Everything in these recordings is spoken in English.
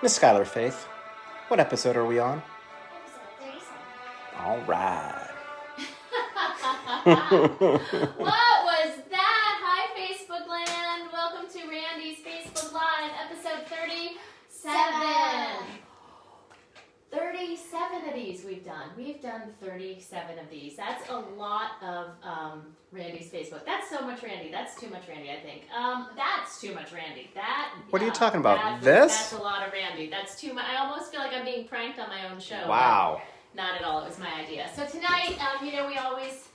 Miss Skylar Faith, what episode are we on? Episode 37. All right. What was that? Hi, Facebook land. Welcome to Randy's Facebook Live, episode 37. 37 of these we've done. We've done 37 of these. That's a lot of Randy's Facebook. That's so much Randy. That's too much Randy, I think. That's too much Randy. What are you talking about? That's a lot of Randy. That's too much. I almost feel like I'm being pranked on my own show. Wow. Not at all. It was my idea. So tonight, we always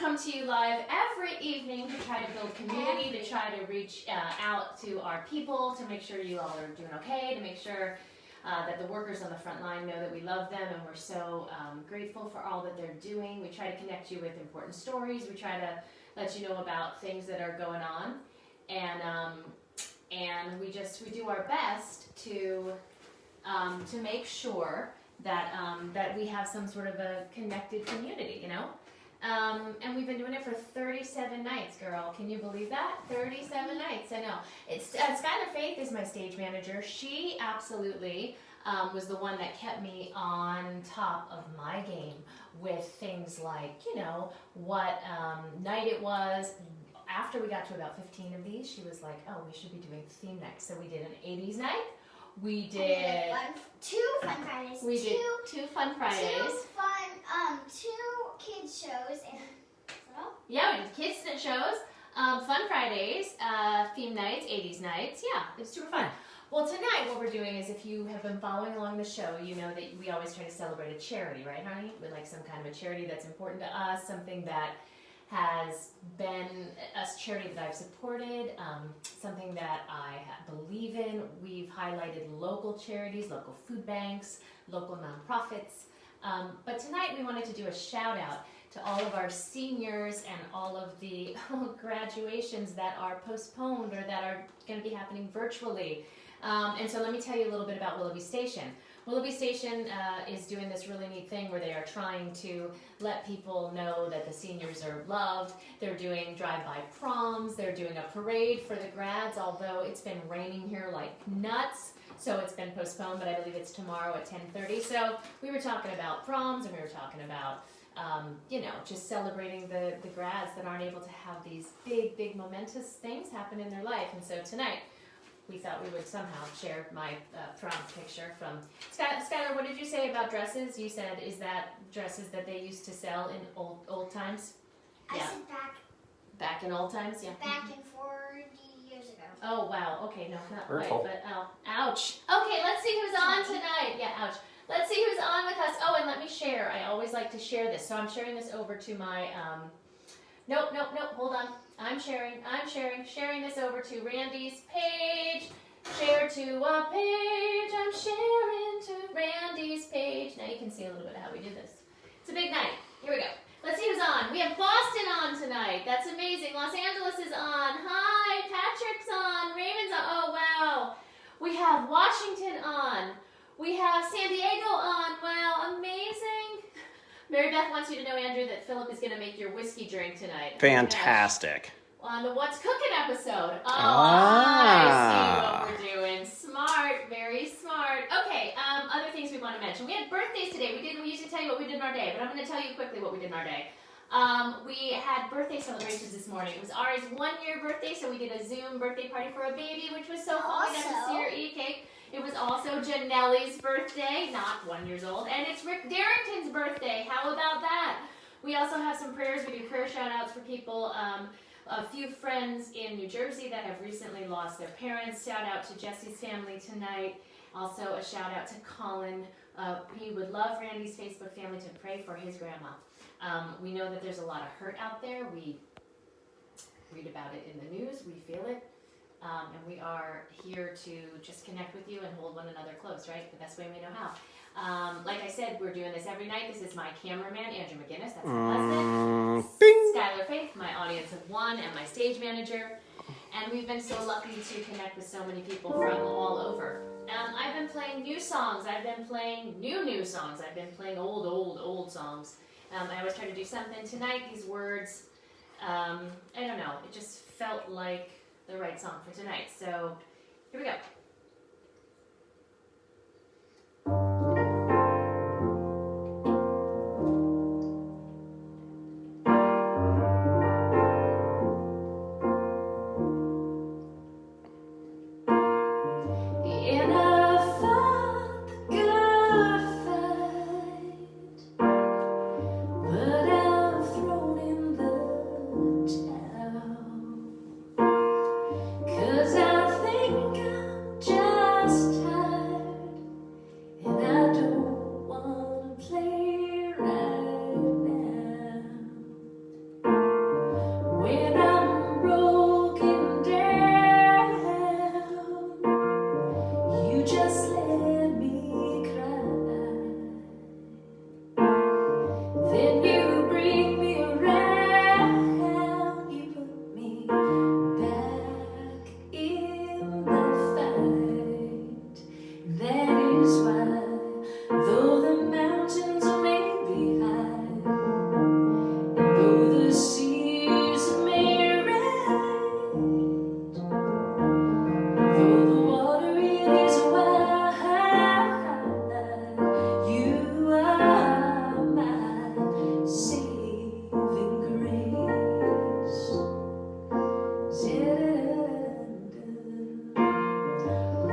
come to you live every evening to try to build community, to try to reach out to our people, to make sure you all are doing okay, to make sure that the workers on the front line know that we love them and we're so grateful for all that they're doing. We try to connect you with important stories. We try to let you know about things that are going on, and we do our best to make sure that we have some sort of a connected community, you know. And we've been doing it for 37 nights, girl. Can you believe that? 37 nights, I know. It's Skylar Faith is my stage manager. She absolutely was the one that kept me on top of my game with things like, what night it was. After we got to about 15 of these, she was like, oh, we should be doing theme nights. So we did an 80s night. We did two fun Fridays. We did two fun Fridays. Two kids shows and yeah, we did kids shows, fun Fridays, theme nights, 80s nights. Yeah, it was super fun. Well, tonight what we're doing is, if you have been following along the show, you know that we always try to celebrate a charity, right, honey? We like some kind of a charity that's important to us, something that has been a charity that I've supported, something that I believe in. We've highlighted local charities, local food banks, local nonprofits. But tonight we wanted to do a shout out to all of our seniors and all of the graduations that are postponed or that are going to be happening virtually. And so let me tell you a little bit about Willoughby Station. Willoughby Station is doing this really neat thing where they are trying to let people know that the seniors are loved. They're doing drive-by proms. They're doing a parade for the grads, although it's been raining here like nuts. So it's been postponed, but I believe it's tomorrow at 10:30. So we were talking about proms, and we were talking about, just celebrating the grads that aren't able to have these big, big momentous things happen in their life. And so tonight, we thought we would somehow share my prom picture from Skylar. What did you say about dresses? You said, is that dresses that they used to sell in old times? I Yeah. said Back in old times, yeah. back in 40 years ago. Oh wow. Okay, no, not Hurtful. quite, but ouch. Okay, let's see who's on tonight. Yeah, ouch. Let's see who's on with us. Oh, and let me share. I always like to share this, so I'm sharing this over to my. Nope. Hold on. I'm sharing this over to Randy's page. Share to a page. I'm sharing to Randy's page. Now you can see a little bit of how we do this. It's a big night. Here we go. Let's see who's on. We have Boston on tonight. That's amazing. Los Angeles is on. Hi. Patrick's on. Raymond's on. Oh, wow. We have Washington on. We have San Diego on. Wow, amazing. Mary Beth wants you to know, Andrew, that Philip is going to make your whiskey drink tonight. Fantastic. On the What's Cooking episode. Oh, Ah. I see what we're doing. Smart, very smart. Okay, other things we want to mention. We had birthdays today. We usually tell you what we did in our day, but I'm going to tell you quickly what we did in our day. We had birthday celebrations this morning. It was Ari's 1-year birthday, so we did a Zoom birthday party for a baby, which was so fun. We got to see her eat cake. It was also Janelle's birthday, not 1 year old, and it's Rick Darrington's birthday. How about that? We also have some prayers. We do prayer shout-outs for people. A few friends in New Jersey that have recently lost their parents. Shout out to Jesse's family tonight. Also a shout out to Colin. He would love Randy's Facebook family to pray for his grandma. We know that there's a lot of hurt out there. We read about it in the news. We feel it. And we are here to just connect with you and hold one another close, right? The best way we know how. Like I said, we're doing this every night. This is my cameraman, Andrew McGinnis. That's my husband. Bing. Skylar Faith, my audience of one, and my stage manager. And we've been so lucky to connect with so many people from all over. I've been playing new songs. I've been playing new songs. I've been playing old songs. I always try to do something. Tonight, these words, I don't know, it just felt like the right song for tonight. So, here we go.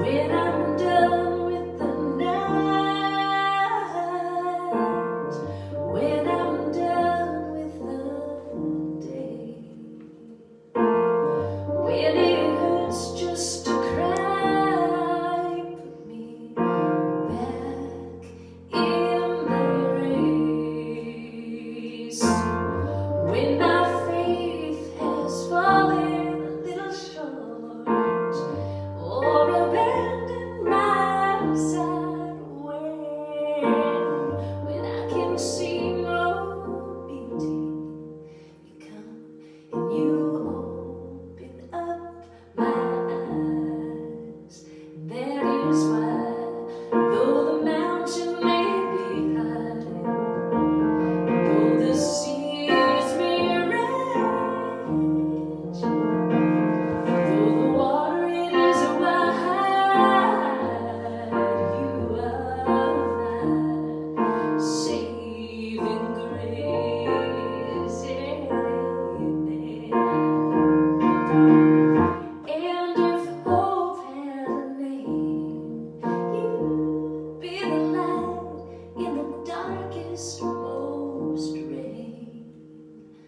When I'm done with the night, when I'm done with the day, when it hurts just to cry, put me back in the race. When my faith has fallen a little short, or abandoned my side, when I can see no beauty, you come and you open up my eyes. That is why, though the mountain may be high, though the seas may rage, though the water it is wide, you are my saving grace. And if hope had a name, you'd be the light in the darkest, most rain.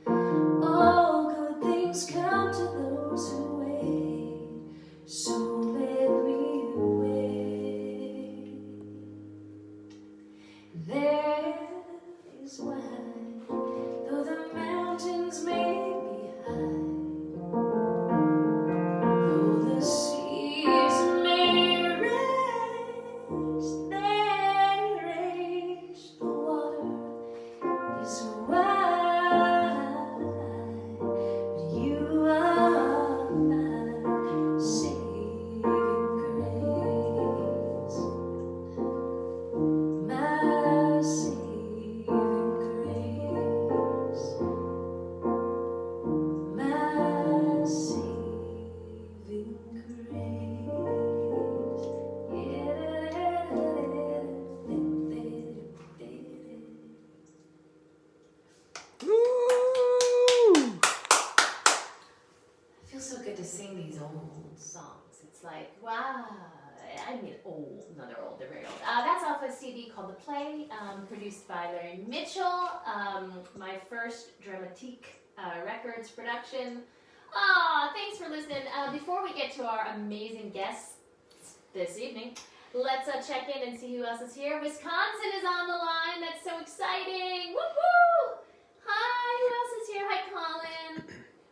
All good things come to those who wait, so let me wait. That is why, though the mountains may be high, though the seas may rage, they rage, the water is wide, but you are my saving grace, my saving grace, my saving grace. Ooh. It feels so good to sing these old songs. It's like, wow. I mean, old, no, they're old, they're very old. That's off a CD called The Play, produced by Larry Mitchell. My first Dramatique Records production. Thanks for listening. Before we get to our amazing guests this evening, let's check in and see who else is here. Wisconsin is on the line. That's so exciting. Woo-hoo! Hi, who else is here? Hi, Colin.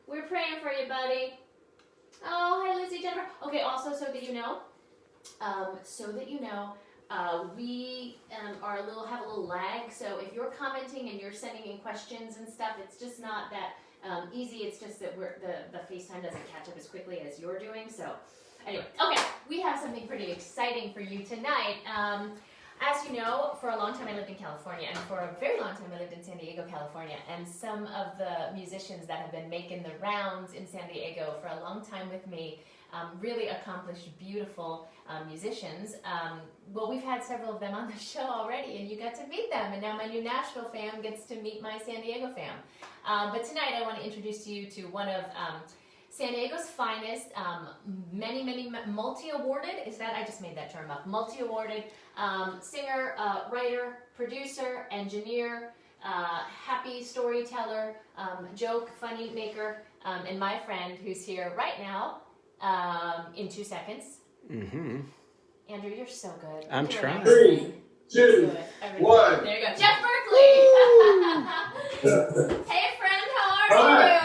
We're praying for you, buddy. Oh, hi, Lizzie, Jennifer. Okay, also, so that you know, we are have a little lag. So if you're commenting and you're sending in questions and stuff, it's just not that easy. It's just that the FaceTime doesn't catch up as quickly as you're doing. So anyway, okay, we have something pretty exciting for you tonight. As you know, for a long time I lived in California, and for a very long time I lived in San Diego, California, and some of the musicians that have been making the rounds in San Diego for a long time with me, really accomplished, beautiful musicians. Well, we've had several of them on the show already, and you got to meet them, and now my new Nashville fam gets to meet my San Diego fam. But tonight I want to introduce you to one of San Diego's finest, many multi-awarded, I just made that term up, multi-awarded singer, writer, producer, engineer, happy storyteller, joke, funny maker, and my friend who's here right now in 2 seconds. Mm-hmm. Andrew, you're so good. I'm trying. 3, 2, 1. There you go. Jeff Berkley! Hey, friend, how are you?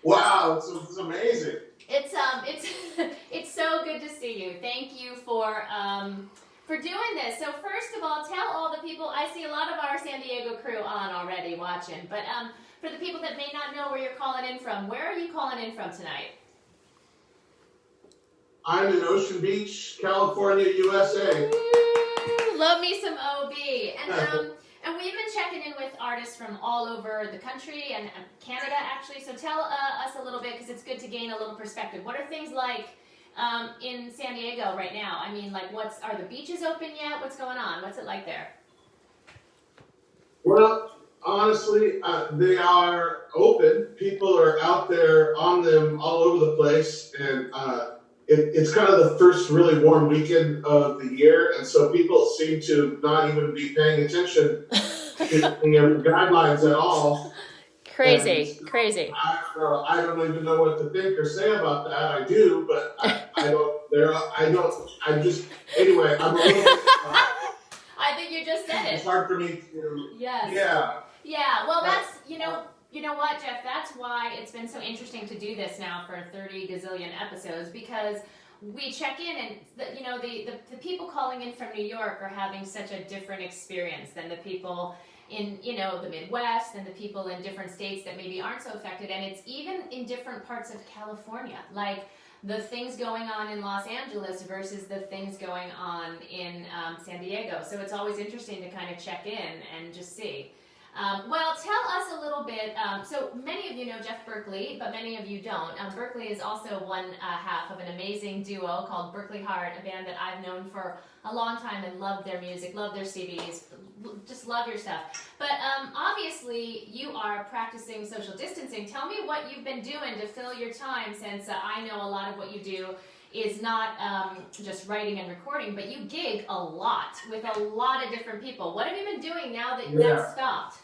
Wow, it's amazing. It's so good to see you. Thank you for doing this. So first of all, tell all the people. I see a lot of our San Diego crew on already watching, but for the people that may not know where you're calling in from, where are you calling in from tonight? I'm in Ocean Beach, California, USA. Ooh, love me some OB. And we've been checking in with artists from all over the country and Canada, actually. So tell us a little bit, because it's good to gain a little perspective. What are things like in San Diego right now? I mean, like, are the beaches open yet? What's going on? What's it like there? Well, honestly, they are open. People are out there on them all over the place. And it's kind of the first really warm weekend of the year, and so people seem to not even be paying attention to the guidelines at all. Crazy. I don't even know what to think or say about that. I do, but I don't. Anyway, I'm a little bit. I think you just said It's it. hard for me to. Yes. Yeah. Yeah. Well, that's you know what, Jeff. That's why it's been so interesting to do this now for 30 gazillion episodes, because we check in, and the people calling in from New York are having such a different experience than the people in the Midwest and the people in different states that maybe aren't so affected, and it's even in different parts of California, like the things going on in Los Angeles versus the things going on in San Diego. So it's always interesting to kind of check in and just see. Well, tell us a little bit. So many of you know Jeff Berkley, but many of you don't. Berkley is also one half of an amazing duo called Berkley Hart, a band that I've known for a long time and loved their music, love their CDs, just love your stuff. But obviously, you are practicing social distancing. Tell me what you've been doing to fill your time, since I know a lot of what you do is not just writing and recording, but you gig a lot with a lot of different people. What have you been doing now that that's stopped?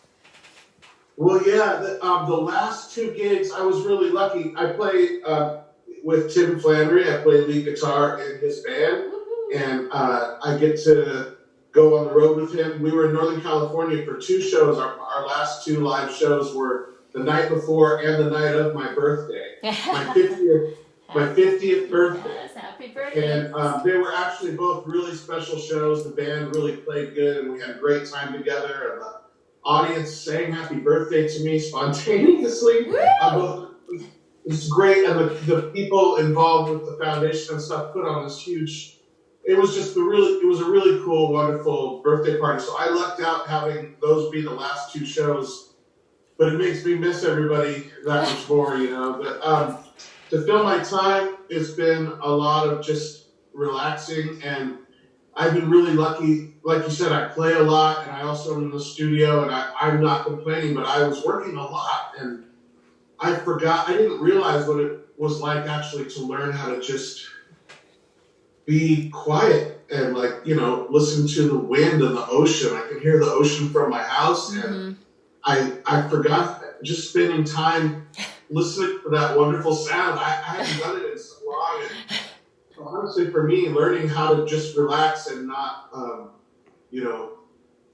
Well, yeah, the last two gigs, I was really lucky. I played with Tim Flannery. I play lead guitar in his band, and I get to go on the road with him. We were in Northern California for two shows. Our last two live shows were the night before and the night of my birthday, my 50th birthday. Yes, happy birthday. And they were actually both really special shows. The band really played good, and we had a great time together. And the audience sang happy birthday to me spontaneously. It's great, and the people involved with the foundation and stuff put on this huge. It was just it was a really cool, wonderful birthday party. So I lucked out having those be the last two shows, but it makes me miss everybody that much more, But to fill my time, it's been a lot of just relaxing, and I've been really lucky. Like you said, I play a lot, and I also am in the studio, and I'm not complaining, but I was working a lot, and I didn't realize what it was like actually to learn how to just be quiet and listen to the wind and the ocean. I can hear the ocean from my house, and I forgot just spending time listening to that wonderful sound. I haven't done it in so long, and so honestly, for me, learning how to just relax and not,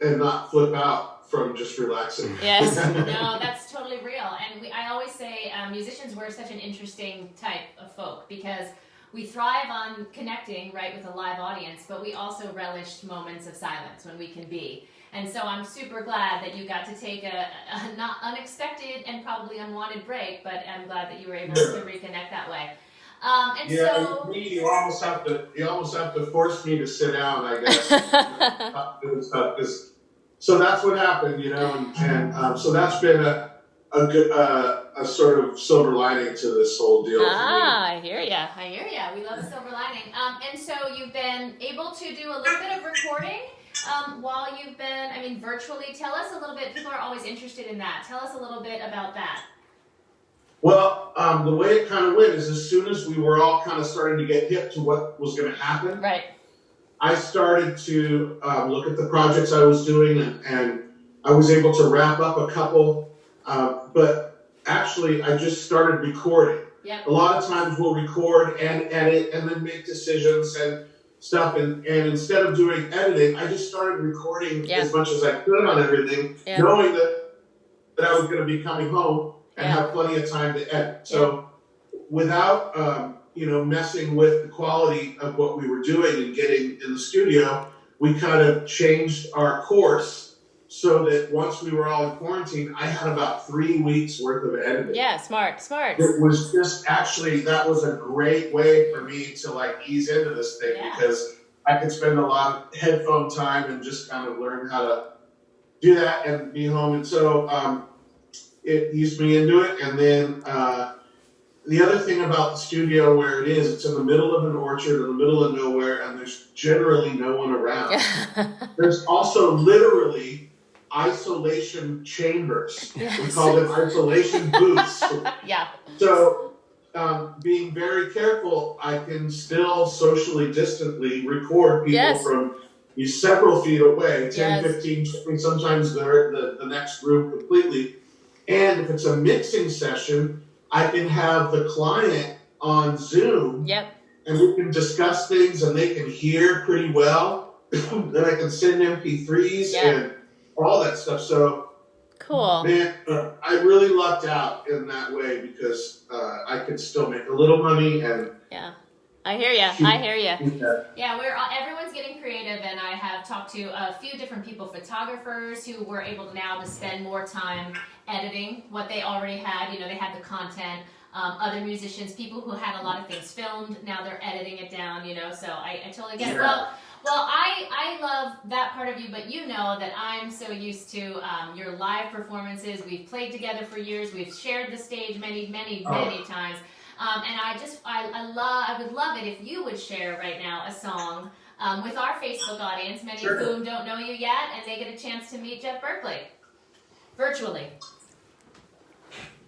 and not flip out from just relaxing. Yes, no, that's totally real. And I always say musicians, we're such an interesting type of folk, because we thrive on connecting, right, with a live audience, but we also relish moments of silence when we can be. And so I'm super glad that you got to take a not unexpected and probably unwanted break, but I'm glad that you were able to reconnect that way. So you almost have to force me to sit down, I guess. Doing stuff, so that's what happened, and so that's been a good a sort of silver lining to this whole deal. I hear ya. We love a silver lining. And so you've been able to do a little bit of recording while you've been, virtually. Tell us a little bit. People are always interested in that. Tell us a little bit about that. Well, the way it kind of went is, as soon as we were all kind of starting to get hip to what was going to happen, right, I started to look at the projects I was doing, and I was able to wrap up a couple, but actually I just started recording. Yep. A lot of times we'll record and edit and then make decisions and stuff, and instead of doing editing, I just started recording as much as I could on everything, knowing that I was going to be coming home and have plenty of time to edit. So without messing with the quality of what we were doing and getting in the studio, we kind of changed our course so that once we were all in quarantine, I had about 3 weeks worth of editing. Yeah, smart. It was just that was a great way for me to ease into this thing, because I could spend a lot of headphone time and just kind of learn how to do that and be home. And so it eased me into it. And then the other thing about the studio where it is, it's in the middle of an orchard, in the middle of nowhere, and there's generally no one around. There's also literally isolation chambers. Yes. We call them isolation booths. Yeah. So being very careful, I can still socially distantly record people Yes. from several feet away, 10, Yes. 15, 20, sometimes they're the next room completely. And if it's a mixing session, I can have the client on Zoom. Yep. And we can discuss things and they can hear pretty well. Then I can send MP3s and all that stuff. So, cool. Man, I really lucked out in that way because I could still make a little money and. Yeah. I hear you. Yeah, Everyone's getting creative, and I have talked to a few different people, photographers who were able now to spend more time editing what they already had. You know, they had the content. Other musicians, people who had a lot of things filmed, now they're editing it down. You know, so I totally get it. Well, I love that part of you, but you know that I'm so used to your live performances. We've played together for years. We've shared the stage many times. And I would love it if you would share right now a song with our Facebook audience, many of whom don't know you yet, and they get a chance to meet Jeff Berkley virtually.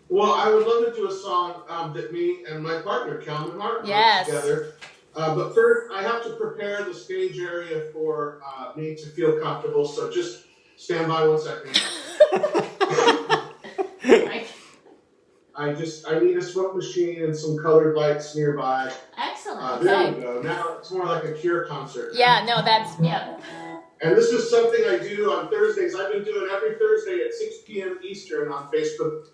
Well, I would love to do a song that me and my partner, Calman Hart, wrote together. But first, I have to prepare the stage area for me to feel comfortable, so just stand by 1 second. I need a smoke machine and some colored lights nearby. Excellent. There we go. Now it's more like a Cure concert. Yeah, no, that's, And this is something I do on Thursdays. I've been doing every Thursday at 6 p.m. Eastern on Facebook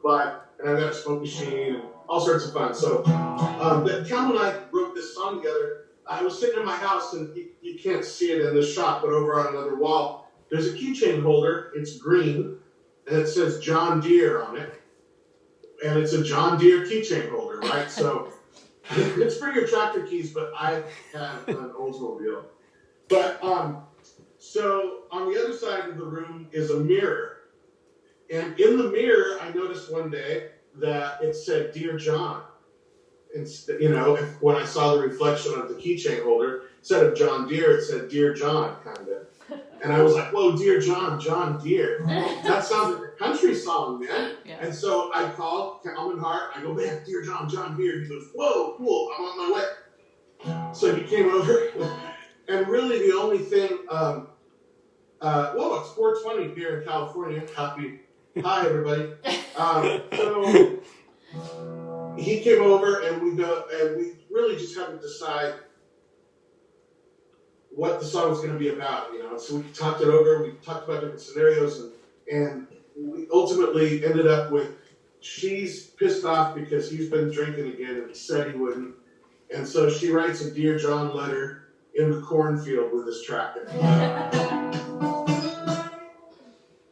Live. And I've got a smoke machine and all sorts of fun. So, Calman and I wrote this song together. I was sitting in my house, and you can't see it in this shot, but over on another wall, there's a keychain holder. It's green, and it says John Deere on it. And it's a John Deere keychain holder, right? So it's for your tractor keys, but I have an Oldsmobile. But so on the other side of the room is a mirror. And in the mirror, I noticed one day that it said, Dear John. When I saw the reflection of the keychain holder, instead of John Deere, it said, Dear John, kind of. And I was like, whoa, Dear John, John Deere. That sounds like a country song, man. Yeah. And so I called Calman Hart. I go, man, Dear John, John Deere. He goes, whoa, cool, I'm on my way. So he came over. And really the only thing, it's 4:20 here in California. Hi, everybody. So he came over and we really just had to decide what the song was going to be about, So we talked it over. We talked about different scenarios, and we ultimately ended up with she's pissed off because he's been drinking again and said he wouldn't, and so she writes a Dear John letter in the cornfield with his tractor.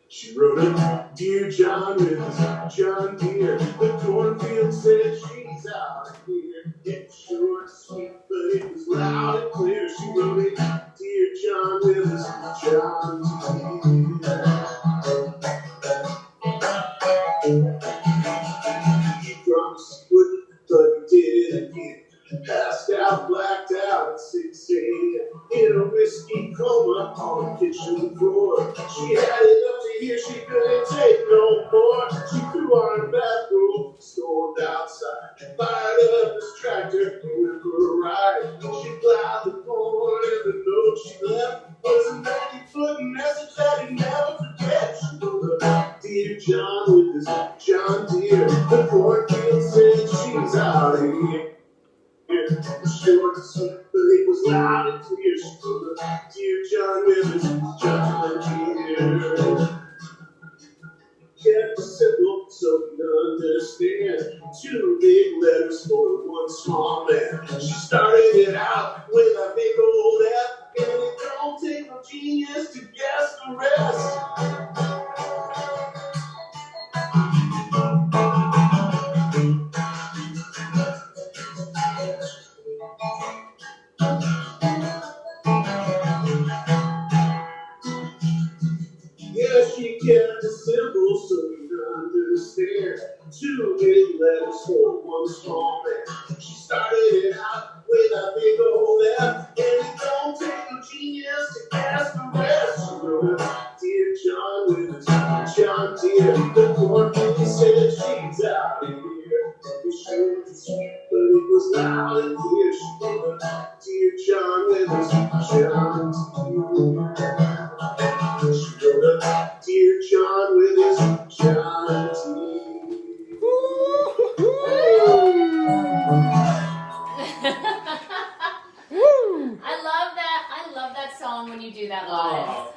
She wrote a Dear John with his John Deere. The cornfield said she's out of here. It's short, sweet, but it was loud and clear. She wrote it, Dear John with his John Deere. He promised he wouldn't, but he did it again. Passed out, blacked out at 6 a.m. in a whiskey coma on the kitchen floor. She had it up to here, she couldn't take no more. She threw on her bathrobe, stormed outside, fired up this tractor, and went for a ride. She plowed the corn, and the note she left was a 90-foot message that he never forget. She wrote a Dear John with his John Deere. The cornfield said she's out of here. Short and sweet, but it was loud and clear. She wrote a Dear John with his John Deere. Kept it simple so you understand. 2 big letters for one small man. She started it out with a big old F, and it don't take no genius to guess the rest. Yeah, she kept it simple so you understand. 2 big letters for one small man. She started it out with a big old F, and Dear John with his John She wrote a Dear John with his John I love that song when you do that live.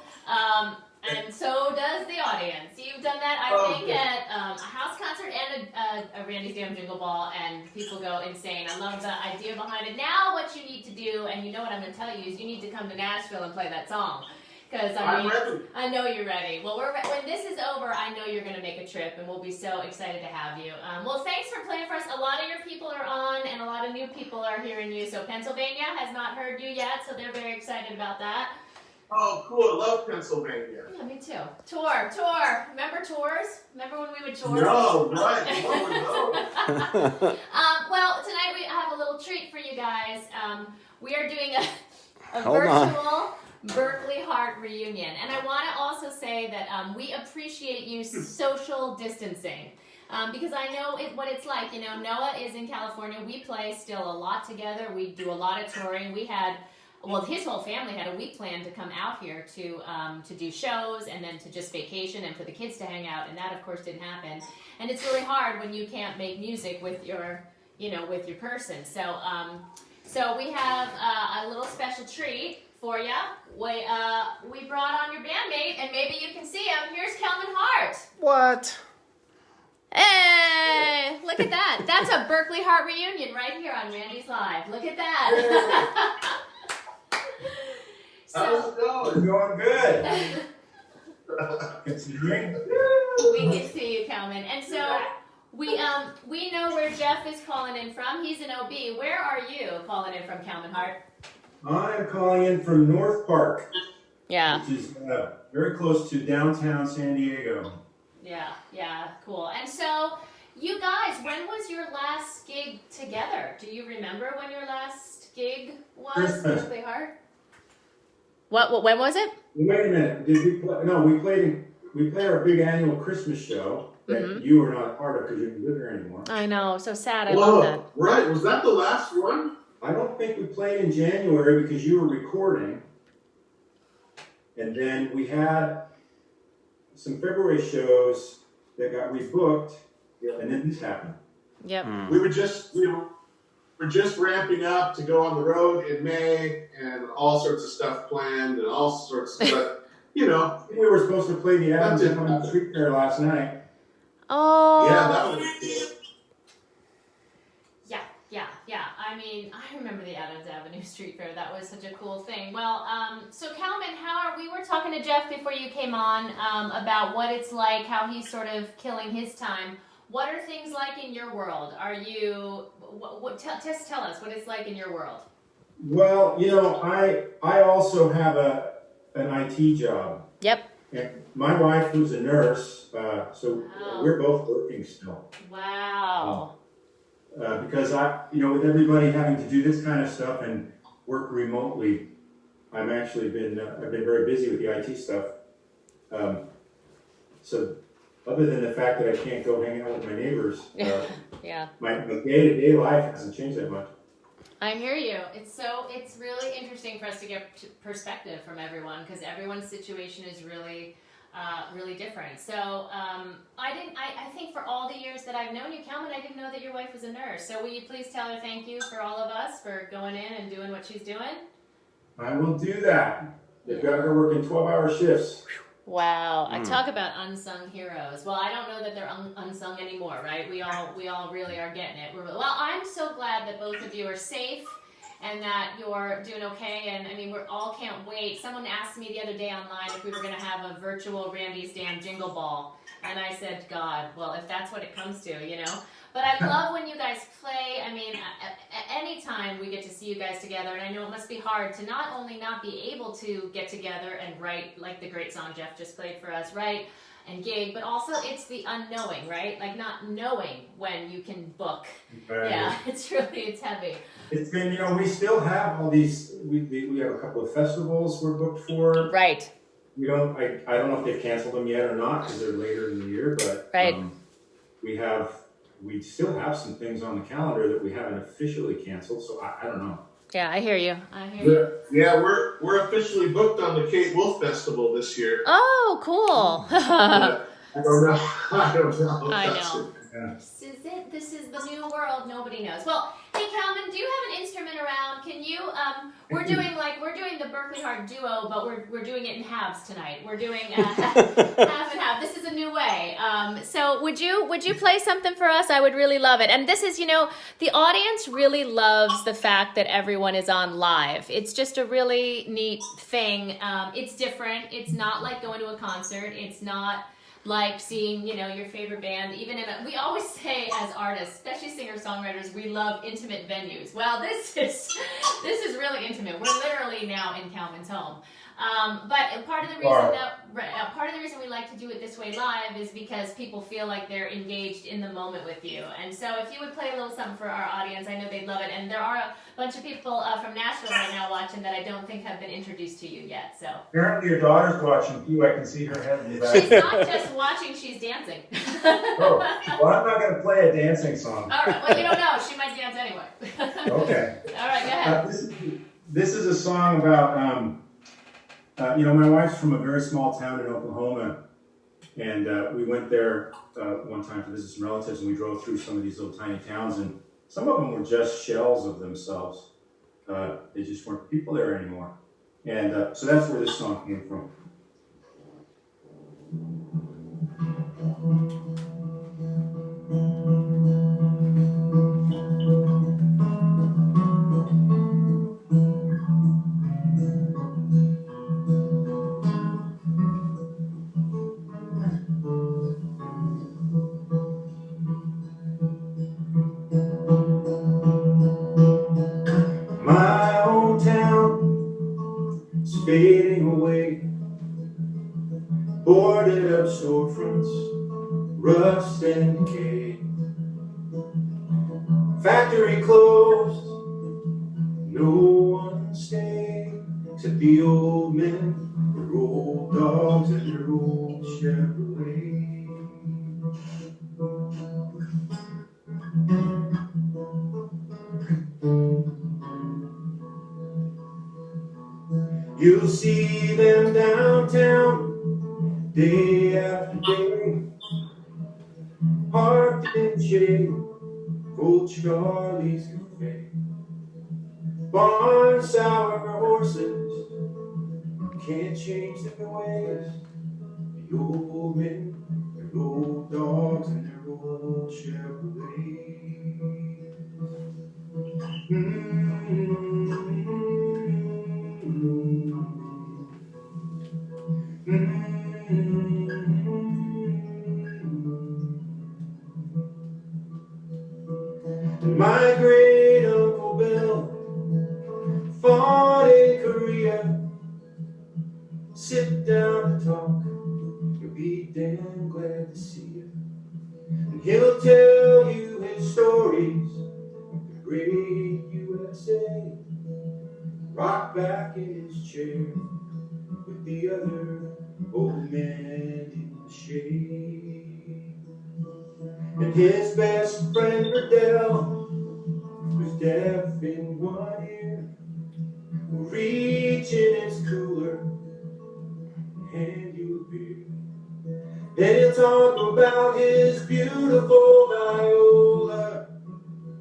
And so does the audience. You've done that, I think, at a house concert and a Randy's Damn Jingle Ball, and people go insane. I love the idea behind it. Now what you need to do, and you know what I'm going to tell you, is you need to come to Nashville and play that song. Because I'm ready. I know you're ready. Well, when this is over, I know you're going to make a trip, and we'll be so excited to have you. Well, thanks for playing for us. A lot of your people are on, and a lot of new people are hearing you. So Pennsylvania has not heard you yet, so they're very excited about that. Oh, cool. I love Pennsylvania. Yeah, me too. Tour. Remember tours? Remember when we would tour? No, right. No. Well, tonight we have a little treat for you guys. We are doing a Hold on. virtual Berkley Hart reunion. And I want to also say that we appreciate you social distancing. Because I know what it's like. You know, Noah is in California. We play still a lot together. We do a lot of touring. His whole family had a week planned to come out here to do shows and then to just vacation and for the kids to hang out, and that of course didn't happen. And it's really hard when you can't make music with your person. So we have a little special treat for you. We brought on your bandmate, and maybe you can see him. Here's Calman Hart. What? Hey, look at that. That's a Berkley Hart reunion right here on Randy's Live. Look at that. How's it going? It's going good. Considering. We can see you, Calman. And so we know where Jeff is calling in from. He's an OB. Where are you calling in from, Calman Hart? I'm calling in from North Park. Yeah. Which is very close to downtown San Diego. Yeah, cool. And so, you guys, when was your last gig together? Do you remember when your last gig was? Christmas. Berkley Hart? What? When was it? Wait a minute. Did we play? No, we played our big annual Christmas show that you were not a part of because you didn't live here anymore. I know, so sad. I love that. Right. Was that the last one? I don't think we played in January because you were recording. And then we had some February shows that got rebooked, and then this happened. Yep. We were just ramping up to go on the road in May, and all sorts of stuff planned, and all sorts of stuff. You know, We were supposed to play the Adams That's it. Avenue Street Fair last night. Oh. yeah, that was. Yeah. I mean, I remember the Adams Avenue Street Fair. That was such a cool thing. Well, so Calman, we were talking to Jeff before you came on about what it's like, how he's sort of killing his time. What are things like in your world? Are you, just tell us what it's like in your world. Well, you know, I also have an IT job. Yep. And my wife was a nurse, so Wow. we're both working still. Wow. Because with everybody having to do this kind of stuff and work remotely, I've been very busy with the IT stuff. So other than the fact that I can't go hang out with my neighbors, Yeah. my day-to-day life hasn't changed that much. I hear you. It's really interesting for us to get perspective from everyone because everyone's situation is really different. So I think for all the years that I've known you, Calman, I didn't know that your wife was a nurse. So will you please tell her thank you for all of us for going in and doing what she's doing? I will do that. They've got her working 12-hour shifts. Wow, I talk about unsung heroes. Well, I don't know that they're unsung anymore, right? We all really are getting it. Well, I'm so glad that both of you are safe and that you're doing okay. And I mean, we all can't wait. Someone asked me the other day online if we were going to have a virtual Randy's Damn Jingle Ball, and I said, God, well, if that's what it comes to, you know. But I love when you guys play. I mean, anytime we get to see you guys together, and I know it must be hard to not only not be able to get together and write, like the great song Jeff just played for us, right, and gig, but also it's the unknowing, right? Like not knowing when you can book. Yeah, it's heavy. It's been, we still have all these, we have a couple of festivals we're booked for. Right. I don't know if they've canceled them yet or not because they're later in the year, but Right. We have we still have some things on the calendar that we haven't officially canceled, so I don't know. Yeah, I hear you. Yeah, we're officially booked on the Cape Wolf Festival this year. Oh, cool. Yeah, I don't know. I don't know. I That's know. it. Yeah. This is it. This is the new world. Nobody knows. Well, hey, Calman, do you have an instrument around? Can you? We're doing the Berkley Hart duo, but we're doing it in halves tonight. We're doing half and half. This is a new way. So would you play something for us? I would really love it. And this is, the audience really loves the fact that everyone is on live. It's just a really neat thing. It's different. It's not like going to a concert. It's not like seeing, your favorite band, even we always say as artists, especially singer-songwriters, we love intimate venues. Well, this is really intimate. We're literally now in Calman's home. But part of the reason we like to do it this way live is because people feel like they're engaged in the moment with you. And so if you would play a little something for our audience, I know they'd love it. And there are a bunch of people from Nashville right now watching that I don't think have been introduced to you yet. So Apparently your daughter's watching too. I can see her head in the back. she's not just watching; she's dancing. Oh, well, I'm not going to play a dancing song. All right. Well, you don't know. She might dance anyway. Okay. All right. Go ahead. This is a song about, my wife's from a very small town in Oklahoma, and we went there one time to visit some relatives, and we drove through some of these little tiny towns, and some of them were just shells of themselves. They just weren't people there anymore. And so that's where this song came from. My hometown is fading away. Boarded up storefronts, rust and decay. Factory closed, no one stayed except the old men, their old dogs, and their old Chevrolet. You'll see them downtown day after day, parked in shade, old Charlie's Cafe. Barn sour horses can't change their ways. The old men, their old dogs, and their old Chevrolet. My great Uncle Bill fought in Korea. Sit down to talk, you'll be damn glad to see you. And he'll tell you his stories of the great USA. Rock back in his chair with the other old man in the shade. And his best friend Riddell was deaf in one ear, reach in his cooler and hand you a beer. Then he'll talk about his beautiful Viola,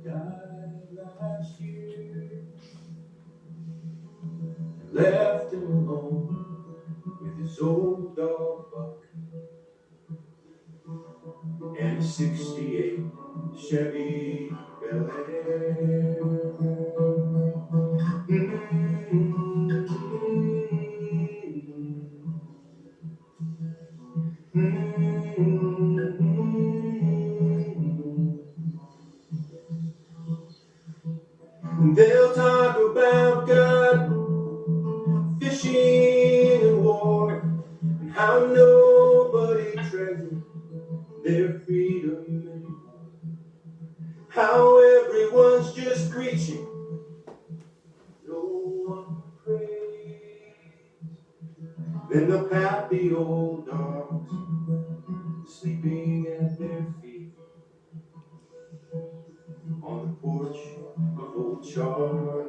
died last year, and left him alone with his old dog Buck and a '68 Chevy Bel Air. They'll talk about God, fishing and war, and how nobody treasured their freedom anymore. How everyone's just preaching, no one prays. Then they'll pat the old dogs sleeping at their feet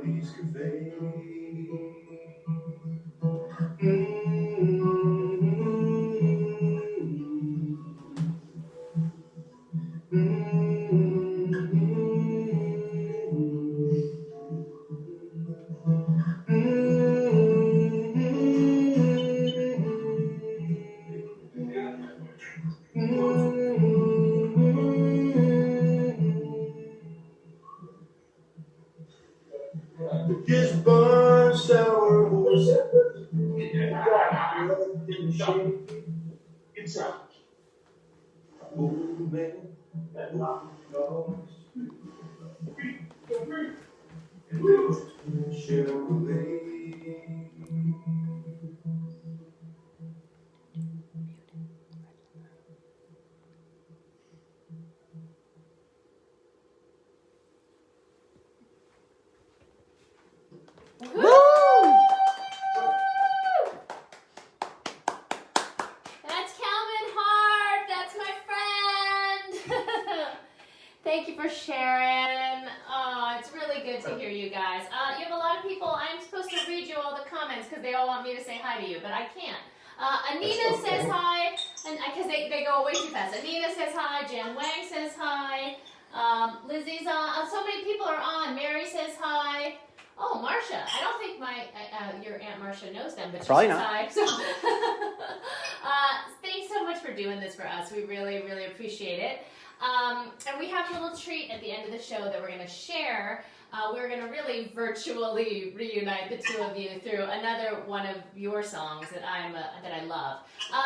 melodies convey. His barn sour horse old man Chevrolet. That's Calman Hart. That's my friend. Thank you for sharing. Oh, it's really good to hear you guys. You have a lot of people. I'm supposed to read you all the comments because they all want me to say hi to you, but I can't. Anina says hi, and because they go way too fast. Anina says hi. Jan Wang says hi. Lizzie's on. So many people are on. Mary says hi. Oh, Marcia. I don't think your Aunt Marcia knows them, but she Probably says not. hi. So, thanks so much for doing this for us. We really, really appreciate it. And we have a little treat at the end of the show that we're going to share. We're going to really virtually reunite the two of you through another one of your songs that I love.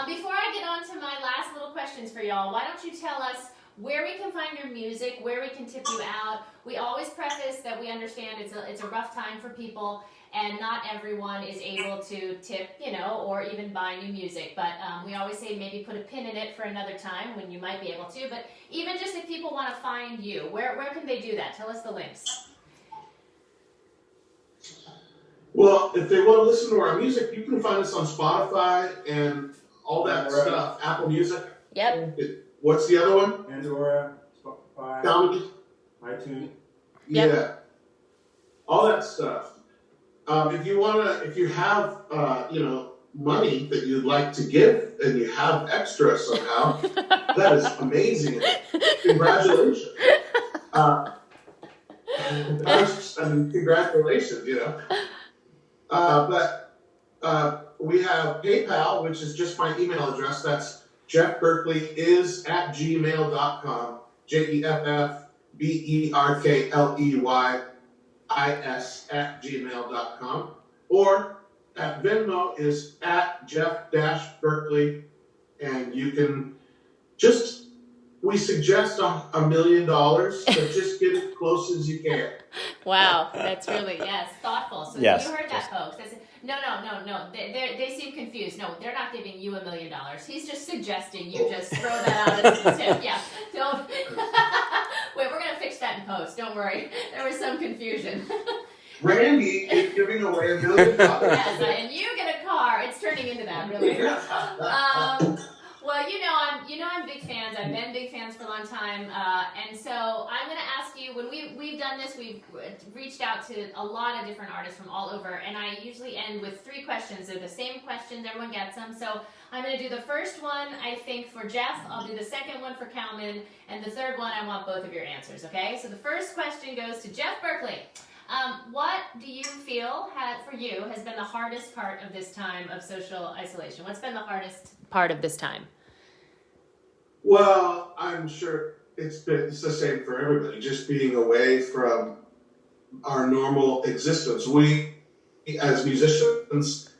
Before I get on to my last little questions for y'all, why don't you tell us where we can find your music, where we can tip you out. We always preface that we understand it's a rough time for people, and not everyone is able to tip, or even buy new music. But we always say maybe put a pin in it for another time when you might be able to. But even just if people want to find you, where can they do that? Tell us the links. Well, if they want to listen to our music, you can find us on Spotify and all that stuff. Apple Music. Yep. What's the other one? Pandora, Spotify, Download. iTunes. Yeah. All that stuff. If you have, money that you'd like to give and you have extra somehow, that is amazing. Congratulations. Congratulations, But we have PayPal, which is just my email address. That's jeffberkleyis@gmail.com. jeffberkleys@gmail.com. Or at Venmo is at Jeff-Berkley. And you can we suggest $1 million, but just get as close as you can. Wow, that's really, thoughtful. So Yes. you heard that, folks. No. They seem confused. No, they're not giving you $1 million. He's just suggesting you just throw that out as a tip. Yeah, don't. Wait, we're going to fix that in post. Don't worry. There was some confusion. Randy is giving away $1 million. Yes, and you get a car. It's turning into that, really. Well, I'm big fans. I've been big fans for a long time, and so I'm going to ask you. When we've done this, we've reached out to a lot of different artists from all over, and I usually end with 3 questions. They're the same questions. Everyone gets them. So I'm going to do the first one, I think, for Jeff. I'll do the second one for Calman, and the third one, I want both of your answers. Okay? So the first question goes to Jeff Berkley. What do you feel for you has been the hardest part of this time of social isolation? What's been the hardest part of this time? Well, I'm sure it's the same for everybody, just being away from our normal existence. We, as musicians,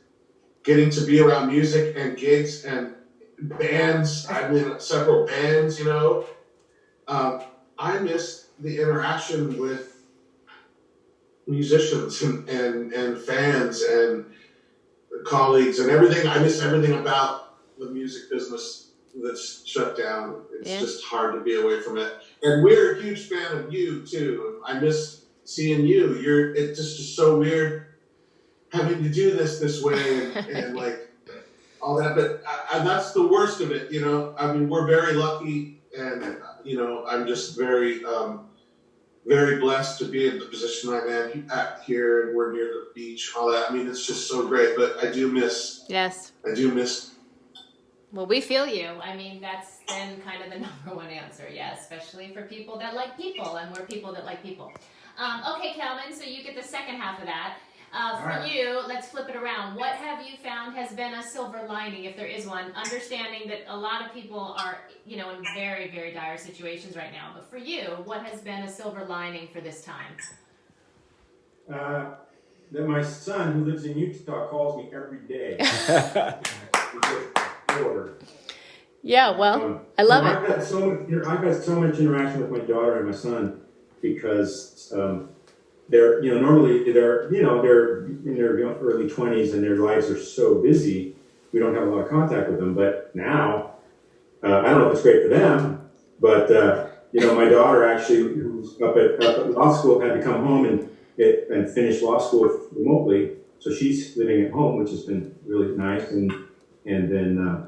getting to be around music and gigs and bands, I'm in several bands, I miss the interaction with musicians and fans and colleagues and everything. I miss everything about the music business that's shut down. It's just hard to be away from it. And we're a huge fan of you too. I miss seeing you. It's just so weird having to do this way and like all that. But that's the worst of it, we're very lucky, and I'm just very very blessed to be in the position I'm at here, and we're near the beach, all that. I mean, it's just so great. But I do miss. Yes. Well, we feel you. I mean, that's then kind of the number one answer. Yeah, especially for people that like people, and we're people that like people. Okay, Calman, so you get the second half of that. For you, let's flip it around. What have you found has been a silver lining, if there is one? Understanding that a lot of people are, in very, very dire situations right now. But for you, what has been a silver lining for this time? That my son, who lives in Utah, calls me every day. Yeah, well, I love it. I've got so much interaction with my daughter and my son because they're normally they're in their early 20s and their lives are so busy we don't have a lot of contact with them. But now I don't know if it's great for them, but my daughter actually, who's up at law school, had to come home and finish law school remotely, so she's living at home, which has been really nice. And then I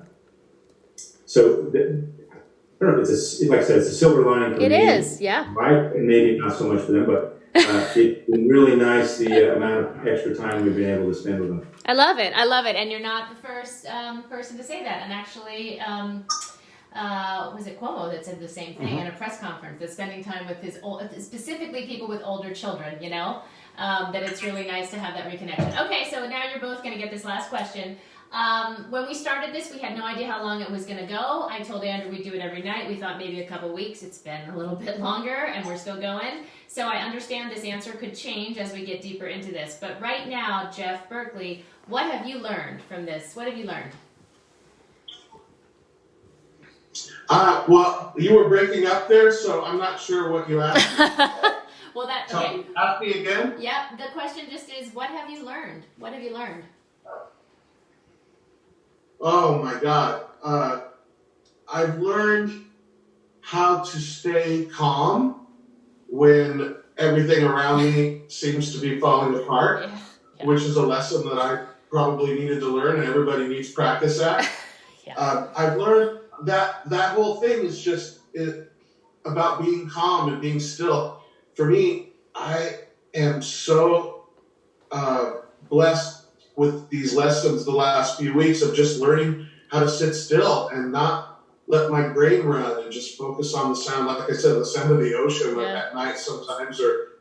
don't know. Like I said, it's a silver lining for me. It is, yeah. Right, and maybe not so much for them, but it's been really nice the amount of extra time we've been able to spend with them. I love it, and you're not the first person to say that. And actually, was it Cuomo that said the same thing in a press conference? That spending time with specifically people with older children, that it's really nice to have that reconnection. Okay, so now you're both going to get this last question. When we started this, we had no idea how long it was going to go. I told Andrew we'd do it every night. We thought maybe a couple weeks. It's been a little bit longer, and we're still going. So I understand this answer could change as we get deeper into this. But right now, Jeff, Berkley, what have you learned from this? What have you learned? Well, you were breaking up there, so I'm not sure what you asked. Well, okay. Ask me again? Yep, the question just is, what have you learned? What have you learned? Oh my God. I've learned how to stay calm when everything around me seems to be falling apart, which is a lesson that I probably needed to learn and everybody needs practice at. I've learned that whole thing is just about being calm and being still. For me, I am so blessed with these lessons the last few weeks of just learning how to sit still and not let my brain run and just focus on the sound. Like I said, the sound of the ocean at night sometimes. Or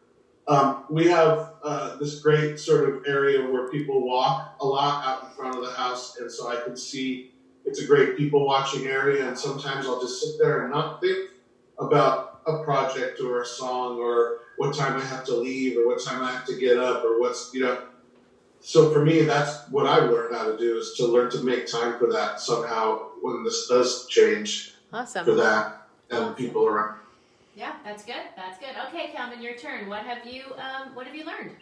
we have this great sort of area where people walk a lot out in front of the house, and so I can see it's a great people watching area. And sometimes I'll just sit there and not think about a project or a song or what time I have to leave or what time I have to get up or what's. So for me, that's what I've learned how to do, is to learn to make time for that somehow when this does change. Awesome. For that and the people around. Yeah, that's good. That's good. Okay, Calman, your turn. What have you learned?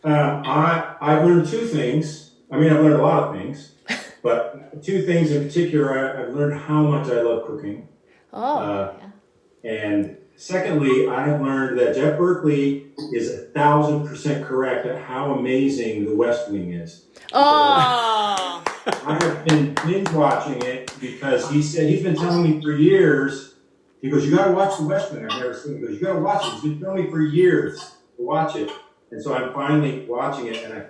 I've learned two things. I mean, I've learned a lot of things, but two things in particular. I've learned how much I love cooking. And secondly, I have learned that Jeff Berkley is 1,000% correct at how amazing The West Wing is. Oh! I have been binge watching it because he's been telling me for years. He goes, "You got to watch The West Wing." I've never seen it. He goes, "You got to watch it." He's been telling me for years to watch it, and so I'm finally watching it, and I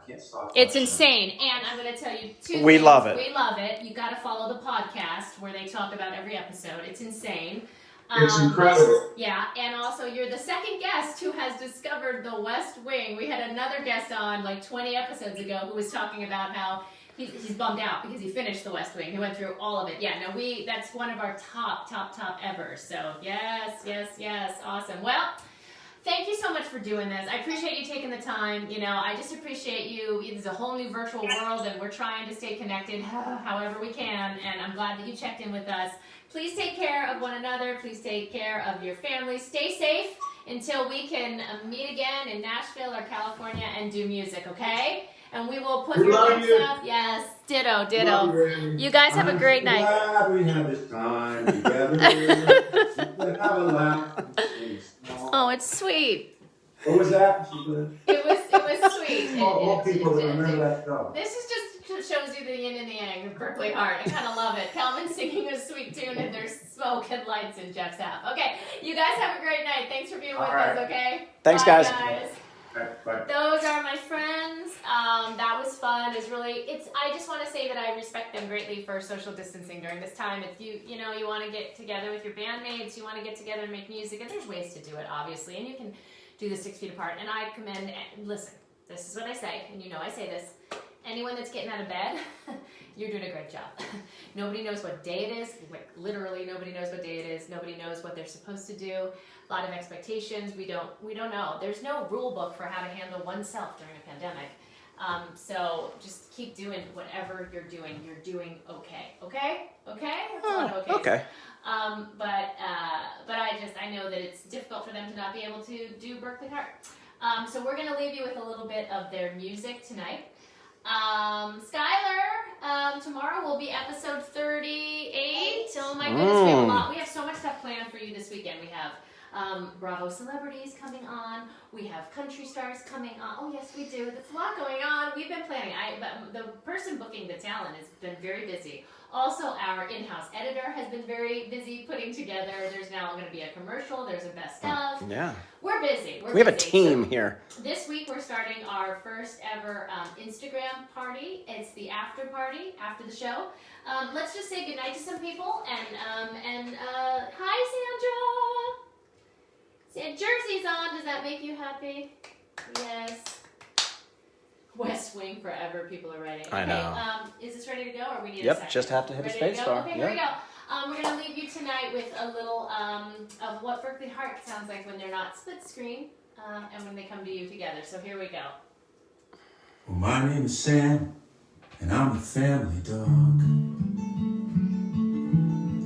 can't stop. It's insane, and I'm going to tell you two things. We love it. We love it. You got to follow the podcast where they talk about every episode. It's insane. It's incredible. Yeah, and also you're the second guest who has discovered The West Wing. We had another guest on like 20 episodes ago who was talking about how he's bummed out because he finished The West Wing. He went through all of it. Yeah, no, that's one of our top ever. So yes, awesome. Well, thank you so much for doing this. I appreciate you taking the time. I just appreciate you. It's a whole new virtual world, and we're trying to stay connected however we can, and I'm glad that you checked in with us. Please take care of one another. Please take care of your family. Stay safe until we can meet again in Nashville or California and do music, okay? And we will put your links up. Yes, ditto. You guys have a great night. Glad we had this time together. Have a laugh. Oh, it's sweet. What was that? It was sweet. All people that remember that show. This is just it shows you the yin and the yang of Berkley Hart. I kind of love it. Calman singing a sweet tune and there's smoke and lights in Jeff's half. Okay, you guys have a great night. Thanks for being with us, okay? Thanks, Bye, guys. Bye. Those are my friends. That was fun. I just want to say that I respect them greatly for social distancing during this time. If you want to get together with your bandmates, you want to get together and make music, and there's ways to do it, obviously, and you can do this 6 feet apart. And I commend, listen, this is what I say, and I say this. Anyone that's getting out of bed, you're doing a great job. Nobody knows what day it is. Like, literally, nobody knows what day it is. Nobody knows what they're supposed to do. A lot of expectations. We don't know. There's no rule book for how to handle oneself during a pandemic. So just keep doing whatever you're doing. You're doing okay. Okay? Okay? That's a lot of okay. Okay. But I know that it's difficult for them to not be able to do Berkley Hart. So we're gonna leave you with a little bit of their music tonight. Skylar, tomorrow will be episode 38. Oh my goodness, we have a lot. We have so much stuff planned for you this weekend. We have Bravo celebrities coming on. We have country stars coming on. Oh yes, we do. There's a lot going on. We've been planning. But the person booking the talent has been very busy. Also, our in-house editor has been very busy putting together. There's now going to be a commercial. There's a best of. Yeah. We're busy. We have a team here. This week we're starting our first ever Instagram party. It's the after party after the show. Let's just say goodnight to some people and hi Sandra. Jersey's on. Does that make you happy? Yes. West Wing forever, people are writing. I know. Is this ready to go, or we need a Yep, second? just have to hit a Ready space to go? bar. Okay, here we go. We're going to leave you tonight with a little of what Berkley Hart sounds like when they're not split screen and when they come to you together. So here we go. Well, my name is Sam, and I'm a family dog.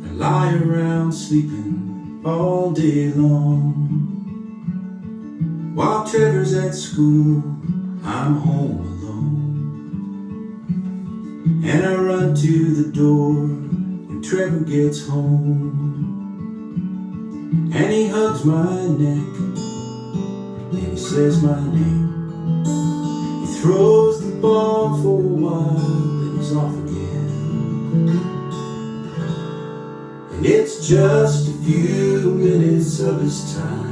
I lie around sleeping all day long. While Trevor's at school, I'm home alone. And I run to the door when Trevor gets home. And he hugs my neck and he says my name. He throws the ball for a while, then he's off again. And it's just a few minutes of his time,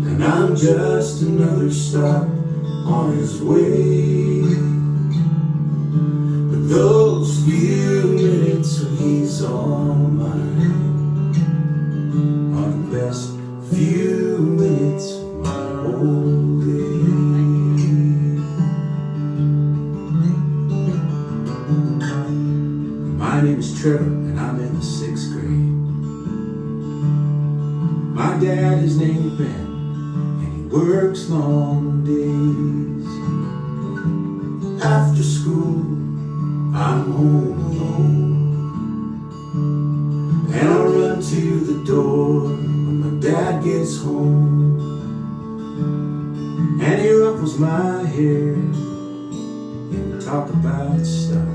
and I'm just another stop on his way. But those few minutes when he's on mine are the best few minutes of my whole day. My name is Trevor and I'm in the 6th grade. My dad is named Ben, works long days. After school, I'm home alone, and I run to the door when my dad gets home. And he ruffles my hair, and we talk about stuff.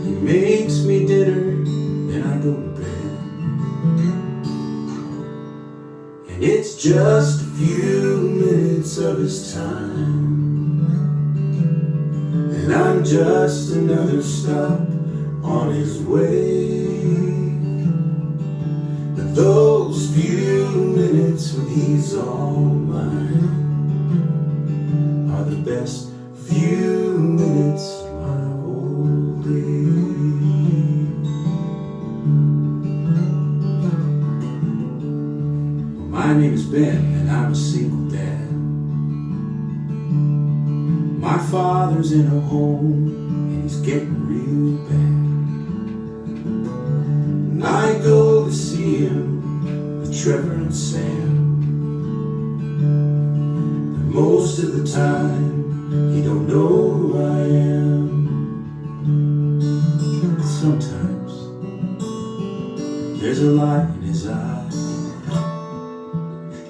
He makes me dinner, then I go to bed. And it's just a few minutes of his time, and I'm just another stop on his way. But those few minutes when he's on mine are the best few minutes of my whole day. My name is Ben, and I'm a single dad. My father's in a home, and he's getting real bad. And I go to see him with Trevor and Sam. But most of the time, he don't know who I am. But sometimes, there's a light in his eye.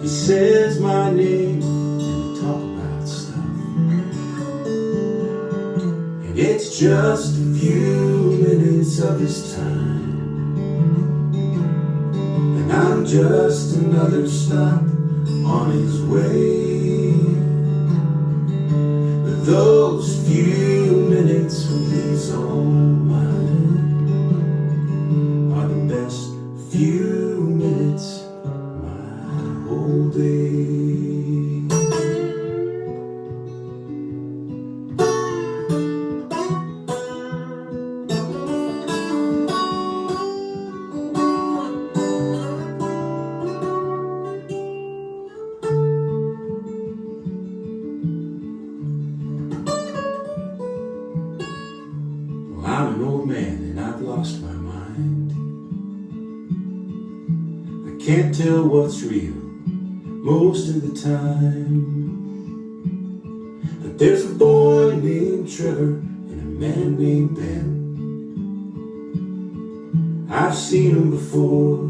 He says my name and we talk about stuff. And it's just a few minutes of his time, and I'm just another stop on his way. But those few minutes when he's all mine are the best few minutes my whole day. I'm an old man and I've lost my mind. I can't tell what's real most of the time. But there's a boy named Trevor and a man named Ben. I've seen them before,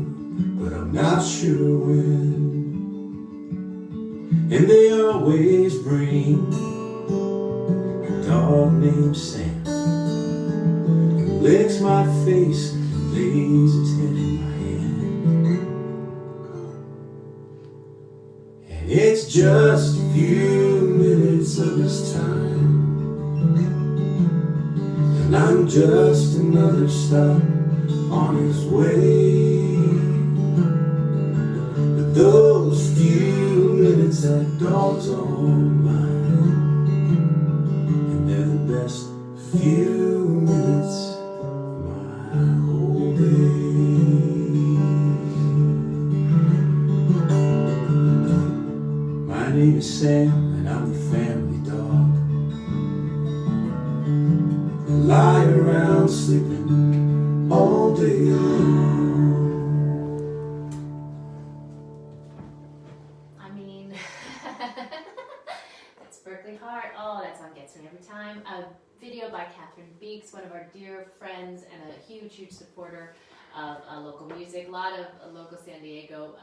but I'm not sure when. And they always bring a dog named Sam. Licks my face and lays his head in my hand. And it's just a few minutes of his time, and I'm just another stop on his way. But those few minutes, that dog's all mine, and they're the best few minutes whole day. My name is Sam and I'm the family dog. I lie around sleeping all day long. I mean, that's Berkley Hart. Oh, that song gets me every time. A video by Catherine Beeks, one of our dear friends and a huge supporter of local music. A lot of local San Diego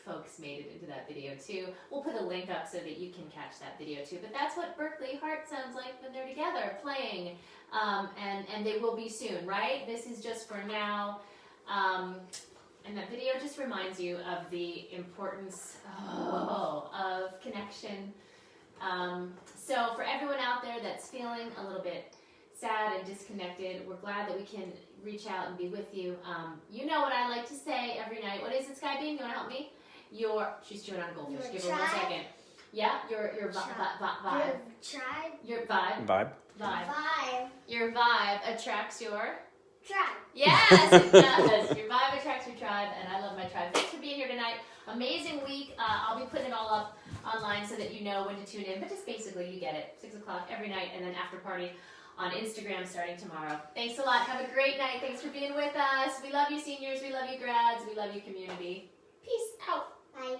folks made it into that video too. We'll put a link up so that you can catch that video too. But that's what Berkley Hart sounds like when they're together playing. And they will be soon, right? This is just for now. And that video just reminds you of the importance of connection. So for everyone out there that's feeling a little bit sad and disconnected, we're glad that we can reach out and be with you. You know what I like to say every night. What is it, Sky Beam? You want to help me? She's chewing on a goldfish. Give her 1 second. Yeah, your vibe. Your vibe. Vibe. Your vibe attracts your Tribe. Yes, it does. Your vibe attracts your tribe, and I love my tribe. Thanks for being here tonight. Amazing week. I'll be putting it all up online so that you know when to tune in. But just basically, you get it. 6 o'clock every night, and then after party on Instagram starting tomorrow. Thanks a lot. Have a great night. Thanks for being with us. We love you, seniors. We love you, grads. We love you, community. Peace out. Bye.